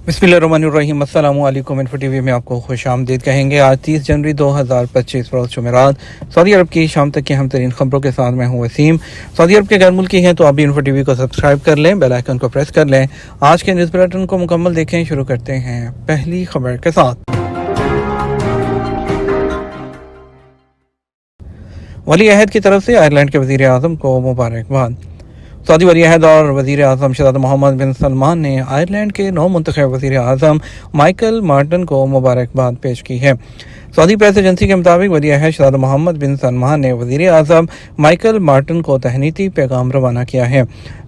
बिस्मिल्लाहिर्रहमानिर्रहीम। अस्सलाम वालेकुम। इन्फो टीवी में आपको खुश आमदीद कहेंगे। आज 30 जनवरी 2025 रोज़ जुमेरात, सऊदी अरब की शाम तक की हम तरीन खबरों के साथ मैं हूँ वसीम। सऊदी अरब के गैर मुल्की हैं तो आप भी इन्फो टीवी को सब्सक्राइब कर लें, बेल आइकन को प्रेस कर लें। आज के न्यूज़ बुलेटिन को मुकम्मल देखें। शुरू करते हैं पहली खबर के साथ। वली अहद की तरफ से आयरलैंड के वज़ीर आज़म को मुबारकबाद। सऊदी वली अहद और वज़ीर आज़म शहज़ादा मोहम्मद बिन सलमान ने आयरलैंड के नौ मुंतखब वज़ीर आज़म माइकल मार्टन को मुबारकबाद पेश की है। सऊदी प्रेस एजेंसी के मुताबिक वली अहद शहज़ादा मोहम्मद बिन सलमान ने वज़ीर आज़म माइकल मार्टन को तहनीती पैगाम रवाना किया है।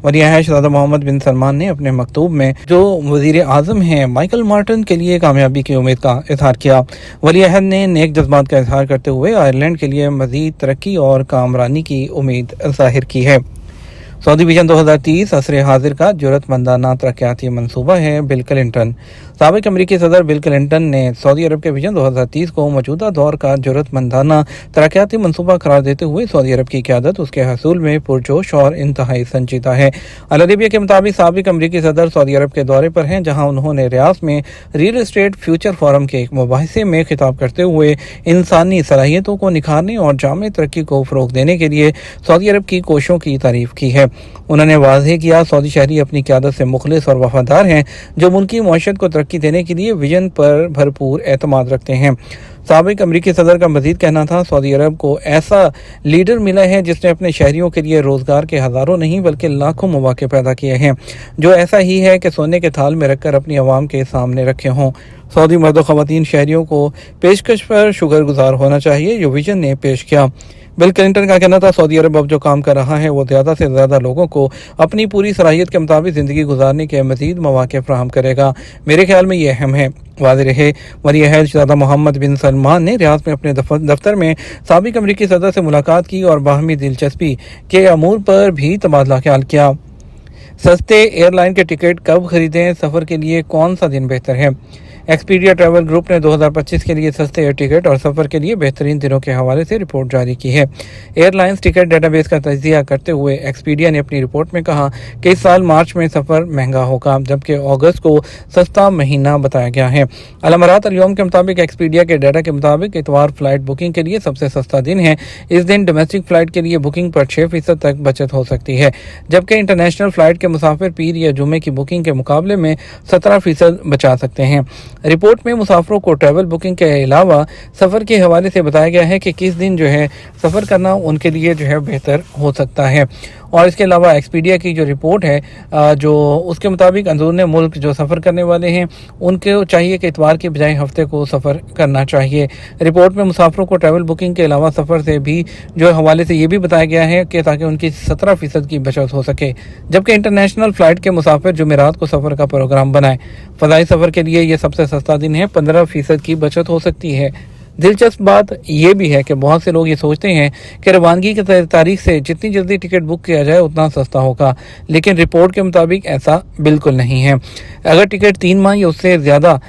वली अहद शहज़ादा मोहम्मद बिन सलमान ने अपने मकतूब में जो वज़ीर आज़म हैं माइकल मार्टन के लिए कामयाबी की उम्मीद का इजहार किया। वली अहद ने नेक जज्बात का इजहार करते हुए आयरलैंड के लिए मज़ीद तरक्की और कामरानी की उम्मीद ज़ाहिर की है। सऊदी विजन 2030 असर हाजिर का जरूरतमंदाना तरक्याती मनसूबा है। Bill Clinton. साबिक अमरीकी सदर बिल क्लिंटन ने सऊदी अरब के विजन 2030 को मौजूदा दौर का जरूरतमंदाना तरक्याती मनसूबा करार देते हुए सऊदी अरब की क़यादत उसके हसूल में पुरजोश और इंतहाई संजीदा है। अल अरबिया के मुताबिक साबिक अमरीकी सदर सऊदी अरब के दौरे पर हैं, जहाँ उन्होंने रियाद में रियल एस्टेट फ्यूचर फोरम के एक मुबाहिसे में खिताब करते हुए इंसानी सलाहियतों को निखारने और जामे तरक्की को फ़रोग़ देने के लिए सऊदी अरब की कोशिशों की तारीफ़ की है। उन्होंने वाज़ेह किया, सऊदी शहरी अपनी क़यादत से मुखलिस और वफादार हैं, जो मुल्की मईशत को तरक्की देने के लिए विजन पर भरपूर एतमाद रखते हैं। साबिक अमरीकी सदर का मज़ीद कहना था, सऊदी अरब को ऐसा लीडर मिला है जिसने अपने शहरियों के लिए रोज़गार के हज़ारों नहीं बल्कि लाखों मौक़े पैदा किए हैं, जो ऐसा ही है कि सोने के थाल में रखकर अपनी आवाम के सामने रखे हों। सऊदी मर्द व ख़वातीन शहरियों को पेशकश पर शुक्रगुजार होना चाहिए जो विजन ने पेश किया। बिल क्लिंटन का कहना था, सऊदी अरब अब जो काम कर रहा है वो ज़्यादा से ज़्यादा लोगों को अपनी पूरी सलाहियत के मुताबिक ज़िंदगी गुजारने के मज़ीद मौक़े फ़राहम करेगा। मेरे ख्याल में ये अहम है। वाज़ेह रहे, वली अहद शहज़ादा मोहम्मद बिन सलमान ने रियाद में अपने दफ्तर में साबिक अमरीकी सदर से मुलाकात की और बाहमी दिलचस्पी के अमूर पर भी तबादला ख्याल किया। सस्ते एयरलाइन के टिकट कब खरीदें, सफ़र के लिए कौन सा दिन बेहतर है। एक्सपीडिया ट्रैवल ग्रुप ने 2025 के लिए सस्ते एयर टिकट और सफ़र के लिए बेहतरीन दिनों के हवाले से रिपोर्ट जारी की है। एयरलाइंस टिकट डेटाबेस का तज्ज़िया करते हुए एक्सपीडिया ने अपनी रिपोर्ट में कहा कि इस साल मार्च में सफ़र महंगा होगा, जबकि अगस्त को सस्ता महीना बताया गया है। अल अमरात अल यौम के मुताबिक एक्सपीडिया के डाटा के मुताबिक इतवार फ्लाइट बुकिंग के लिए सबसे सस्ता दिन है। इस दिन डोमेस्टिक फ़्लाइट के लिए बुकिंग पर 6% तक बचत हो सकती है, जबकि इंटरनेशनल फ़्लाइट के मुसाफिर पीर या जुमे की बुकिंग के मुकाबले में 17% बचा सकते हैं। रिपोर्ट में मुसाफिरों को ट्रैवल बुकिंग के अलावा सफ़र के हवाले से बताया गया है कि किस दिन जो है सफ़र करना उनके लिए जो है बेहतर हो सकता है। और इसके अलावा एक्सपीडिया की जो रिपोर्ट है जो उसके मुताबिक अंदरूनी मुल्क जो सफ़र करने वाले हैं उनको चाहिए कि इतवार के बजाय हफ्ते को सफ़र करना चाहिए। रिपोर्ट में मुसाफिरों को ट्रैवल बुकिंग के अलावा सफ़र से भी जो हवाले से ये भी बताया गया है कि ताकि उनकी 17% की बचत हो सके, जबकि इंटरनेशनल फ़्लाइट के मुसाफिर जुमेरात को सफ़र का प्रोग्राम बनाए। फ़ज़ाई सफ़र के लिए ये सबसे सस्ता दिन है, 15% की बचत हो सकती है। दिलचस्प बात यह भी है कि बहुत से लोग ये सोचते हैं कि रवानगी की तारीख से जितनी जल्दी टिकट बुक किया जाए उतना सस्ता होगा, लेकिन रिपोर्ट के मुताबिक ऐसा बिल्कुल नहीं है। अगर टिकट 3 माह या उससे ज़्यादा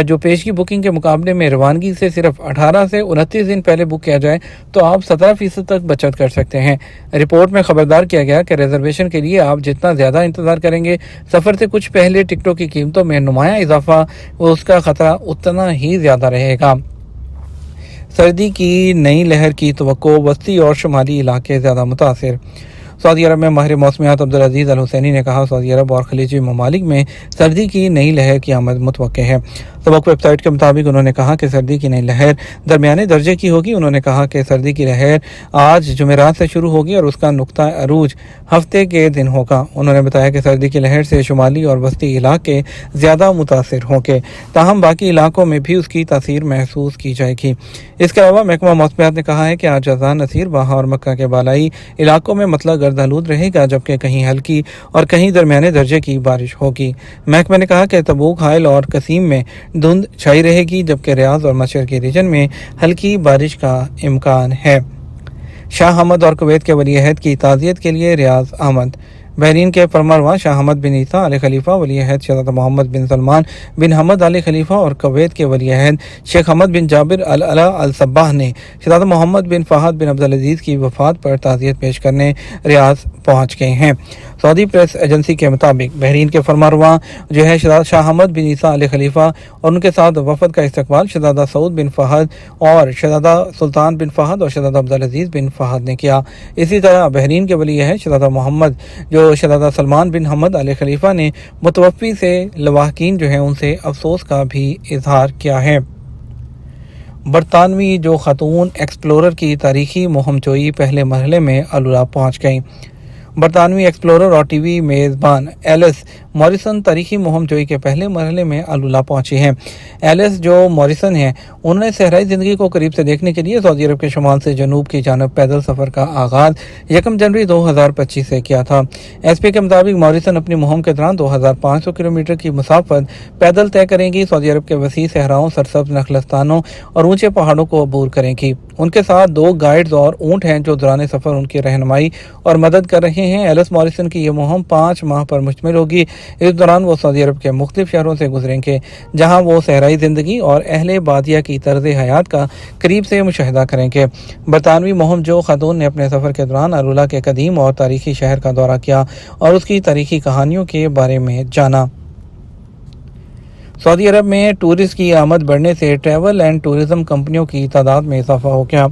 जो पेशगी बुकिंग के मुकाबले में रवानगी से सिर्फ 18 से 29 दिन पहले बुक किया जाए तो आप 17% तक बचत कर सकते हैं। रिपोर्ट में खबरदार किया गया कि रिजर्वेशन के लिए आप जितना ज़्यादा इंतज़ार करेंगे, सफ़र से कुछ पहले टिकटों की कीमतों में नुमाया इजाफा उसका ख़तरा उतना ही ज़्यादा रहेगा। सर्दी की नई लहर की तवक्को, वस्ती और शुमाली इलाके ज़्यादा मुतासिर। सऊदी अरब में माहिर मौसमियात अब्दुल अजीज़ अल हुसैनी ने कहा, सऊदी अरब और खलीजी ममालिक में सर्दी की नई लहर की आमद मुतवक्के है। सबक वेबसाइट के मुताबिक उन्होंने कहा कि सर्दी की नई लहर दरमियाने दर्जे की होगी। उन्होंने कहा कि सर्दी की लहर आज जुमेरात से शुरू होगी और उसका नुक्ता अरूज हफ्ते के दिन होगा। उन्होंने बताया कि सर्दी की लहर से शुमाली और वस्ती इलाके ज़्यादा मुतासिर होंगे, ताहम बाकी इलाकों में भी उसकी तासीर महसूस की जाएगी। इसके अलावा महकमा मौसमियात ने कहा है कि आज जज़ान, नसीर, बाहा और मक्का के बालाई इलाकों में मतला गर्दालूद रहेगा, जबकि कहीं हल्की और कहीं दरमियाने दर्जे की बारिश होगी। महकमे ने कहा कि तबूक, हाइल और कसीम में धुंध छाई रहेगी, जबकि रियाज और मशरकी रीजन में हल्की बारिश का इम्कान है। शाह हमद और कुवैत के वली अहद की ताज़ियत के लिए रियाज आमद। بحرین کے فرمانروا شاہ حمد بن عیسیٰ آل خلیفہ ولی عہد شہزادہ محمد بن سلمان بن حمد آل خلیفہ اور کویت کے ولی عہد شیخ حمد بن جابر العلا الصباح نے شہزادہ محمد بن فہد بن عبدالعزیز کی وفات پر تعزیت پیش کرنے ریاض پہنچ گئے ہیں۔ سعودی پریس ایجنسی کے مطابق بحرین کے فرمانروا جو ہے شہزادہ شاہ حمد بن عیسیٰ آل خلیفہ اور ان کے ساتھ وفد کا استقبال شہزادہ سعود بن فہد اور شہزادہ سلطان بن فہد اور شہزادہ عبدالعزیز بن فہد نے کیا۔ اسی طرح بحرین کے ولی عہد شہزادہ محمد جو شہزادہ سلمان بن حمد آل خلیفہ نے متوفی سے لواحقین جو ہیں ان سے افسوس کا بھی اظہار کیا ہے۔ برطانوی جو خاتون ایکسپلورر کی تاریخی مہم جوئی پہلے مرحلے میں الولا پہنچ گئیں۔ برطانوی ایکسپلورر اور ٹی وی میزبان ایلس موریسن تاریخی مہم جوئی کے پہلے مرحلے میں الولا پہنچی ہیں۔ ایلس جو موریسن ہیں انہوں نے صحرائی زندگی کو قریب سے دیکھنے کے لیے سعودی عرب کے شمال سے جنوب کی جانب پیدل سفر کا آغاز 1 جنوری 2025 سے کیا تھا۔ ایس پی کے مطابق موریسن اپنی مہم کے دوران 2500 کلومیٹر کی مسافت پیدل طے کریں گی، سعودی عرب کے وسیع صحراؤں، سرسبز نخلستانوں اور اونچے پہاڑوں کو عبور کریں گی۔ ان کے ساتھ 2 گائیڈز اور اونٹ ہیں جو دوران سفر ان کی رہنمائی اور مدد کر رہے ہیں۔ ایلس موریسن کی یہ مہم 5 ماہ پر مشتمل ہوگی۔ اس دوران وہ سعودی عرب کے مختلف شہروں سے گزریں گے جہاں وہ صحرائی زندگی اور اہل بادیہ کی طرز حیات کا قریب سے مشاہدہ کریں گے۔ برطانوی مہم جو خاتون نے اپنے سفر کے دوران الولا کے قدیم اور تاریخی شہر کا دورہ کیا اور اس کی تاریخی کہانیوں کے بارے میں جانا۔ سعودی عرب میں ٹورسٹ کی آمد بڑھنے سے ٹریول اینڈ ٹورزم کمپنیوں کی تعداد میں اضافہ ہو گیا۔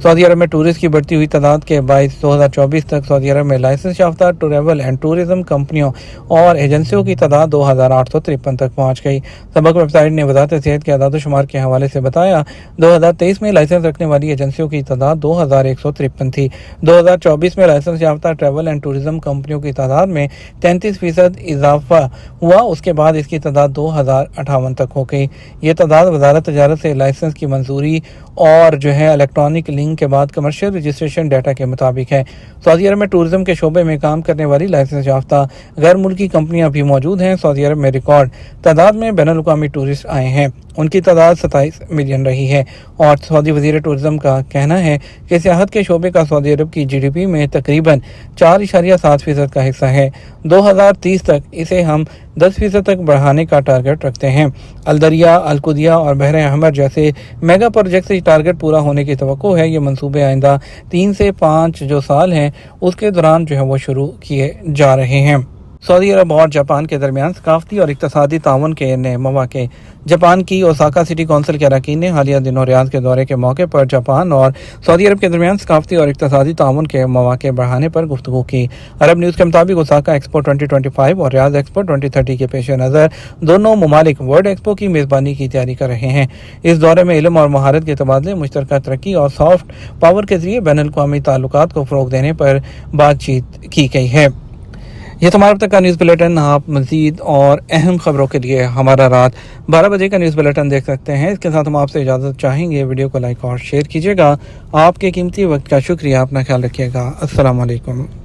سعودی عرب میں ٹورسٹ کی بڑھتی ہوئی تعداد کے باعث 2024 تک سعودی عرب میں لائسنس یافتہ ٹریول اینڈ ٹورزم کمپنیوں اور ایجنسیوں کی تعداد 2853 تک پہنچ گئی۔ سبق ویب سائٹ نے وزارت صحت کے اعداد و شمار کے حوالے سے بتایا 2023 میں لائسنس رکھنے والی ایجنسیوں کی تعداد 2153 تھی۔ 2024 میں لائسنس یافتہ ٹریول اینڈ ٹورزم کمپنیوں کی تعداد میں 33% اضافہ ہوا، اس کے بعد اس کی تعداد 2058 تک ہو گئی۔ یہ تعداد وزارت تجارت سے لائسنس کی منظوری اور جو ہے الیکٹرانک لنک کے بعد کمرشل رجسٹریشن ڈیٹا کے مطابق ہے۔ سعودی عرب میں ٹورزم کے شعبے میں کام کرنے والی لائسنس یافتہ غیر ملکی کمپنیاں بھی موجود ہیں۔ سعودی عرب میں ریکارڈ تعداد میں بین الاقوامی ٹورسٹ آئے ہیں، ان کی تعداد 27 ملین رہی ہے، اور سعودی وزیر ٹورزم کا کہنا ہے کہ سیاحت کے شعبے کا سعودی عرب کی GDP میں تقریباً 4.7% کا حصہ ہے۔ 2030 تک اسے ہم 10% تک بڑھانے کا ٹارگٹ رکھتے ہیں۔ الدریا، القدیہ اور بحر احمر جیسے میگا پروجیکٹ سے ٹارگٹ پورا ہونے کی توقع ہے۔ یہ منصوبے آئندہ 3 سے 5 جو سال ہیں اس کے دوران جو ہے وہ شروع کیے جا رہے ہیں۔ سعودی عرب اور جاپان کے درمیان ثقافتی اور اقتصادی تعاون کے نئے مواقع۔ جاپان کی اوساکا سٹی کونسل کے اراکین نے حالیہ دنوں ریاض کے دورے کے موقع پر جاپان اور سعودی عرب کے درمیان ثقافتی اور اقتصادی تعاون کے مواقع بڑھانے پر گفتگو کی۔ عرب نیوز کے مطابق اوساکا ایکسپو 2025 اور ریاض ایکسپو 2030 کے پیش نظر دونوں ممالک ورلڈ ایکسپو کی میزبانی کی تیاری کر رہے ہیں۔ اس دورے میں علم اور مہارت کے تبادلے، مشترکہ ترقی اور سافٹ پاور کے ذریعے بین الاقوامی تعلقات کو فروغ دینے پر بات چیت کی گئی ہے۔ یہ تمہارا اب تک کا نیوز بلیٹن۔ آپ مزید اور اہم خبروں کے لیے ہمارا رات 12 بجے کا نیوز بلیٹن دیکھ سکتے ہیں۔ اس کے ساتھ ہم آپ سے اجازت چاہیں گے، ویڈیو کو لائک اور شیئر کیجیے گا۔ آپ کے قیمتی وقت کا شکریہ، اپنا خیال رکھیے گا۔ السلام علیکم۔